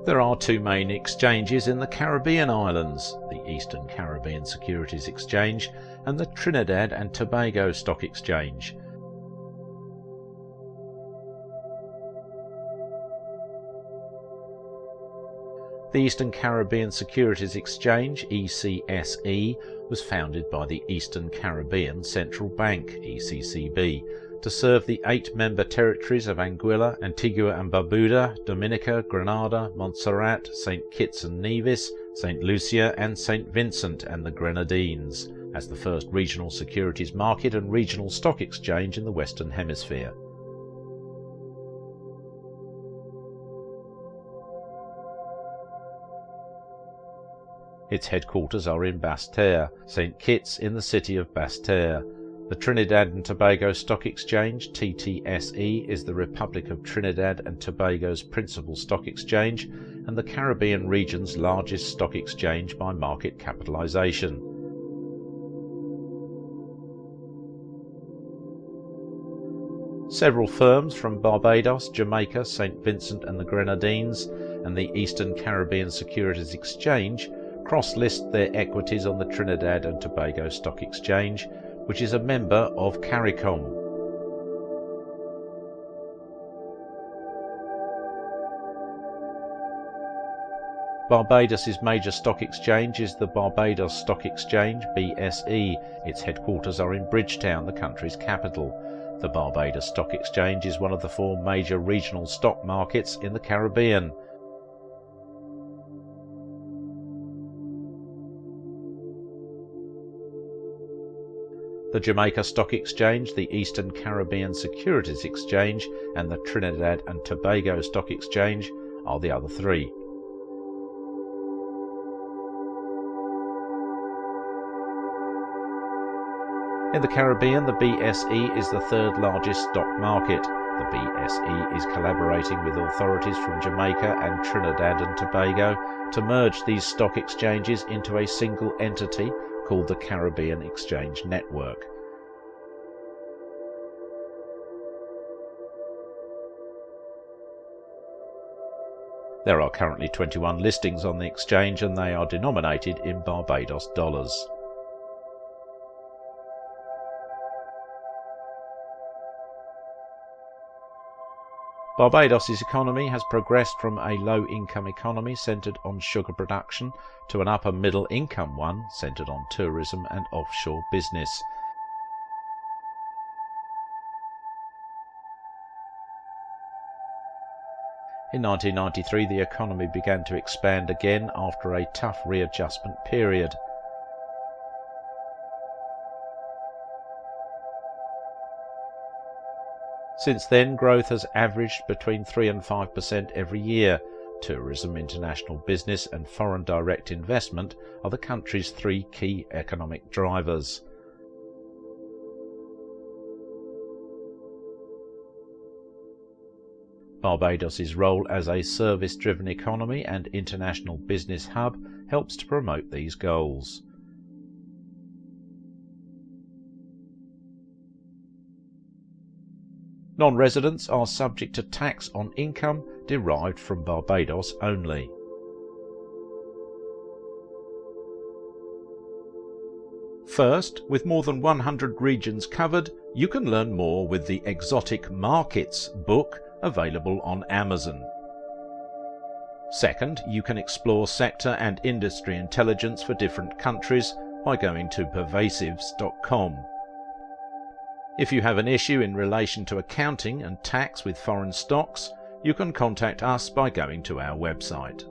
There are two main exchanges in the Caribbean islands, the Eastern Caribbean Securities Exchange and the Trinidad and Tobago Stock Exchange. The Eastern Caribbean Securities Exchange, ECSE, was founded by the Eastern Caribbean Central Bank, ECCB, to serve the 8 member territories of Anguilla, Antigua and Barbuda, Dominica, Grenada, Montserrat, St. Kitts and Nevis, St. Lucia and Saint Vincent and the Grenadines, as the first regional securities market and regional stock exchange in the Western Hemisphere. Its headquarters are in Basseterre, St. Kitts in the city of Basseterre. The Trinidad and Tobago Stock Exchange, TTSE, is the Republic of Trinidad and Tobago's principal stock exchange and the Caribbean region's largest stock exchange by market capitalization. Several firms from Barbados, Jamaica, Saint Vincent and the Grenadines and the Eastern Caribbean Securities Exchange cross-list their equities on the Trinidad and Tobago Stock Exchange, which is a member of CARICOM. Barbados' major stock exchange is the Barbados Stock Exchange, BSE. Its headquarters are in Bridgetown, the country's capital. The Barbados Stock Exchange is one of the 4 major regional stock markets in the Caribbean. The Jamaica Stock Exchange, the Eastern Caribbean Securities Exchange and the Trinidad and Tobago Stock Exchange are the other 3. In the Caribbean, the BSE is the 3rd largest stock market. The BSE is collaborating with authorities from Jamaica and Trinidad and Tobago to merge these stock exchanges into a single entity called the Caribbean Exchange Network. There are currently 21 listings on the exchange and they are denominated in Barbados dollars. Barbados' economy has progressed from a low-income economy centred on sugar production to an upper-middle income one centred on tourism and offshore business. In 1993 the economy began to expand again after a tough readjustment period. Since then, growth has averaged between 3 and 5% every year. Tourism, international business and foreign direct investment are the country's 3 key economic drivers. Barbados' role as a service-driven economy and international business hub helps to promote these goals. Non-residents are subject to tax on income derived from Barbados only. First, with more than 100 regions covered, you can learn more with the Exotic Markets book available on Amazon. Second, you can explore sector and industry intelligence for different countries by going to pervasives.com. If you have an issue in relation to accounting and tax with foreign stocks, you can contact us by going to our website.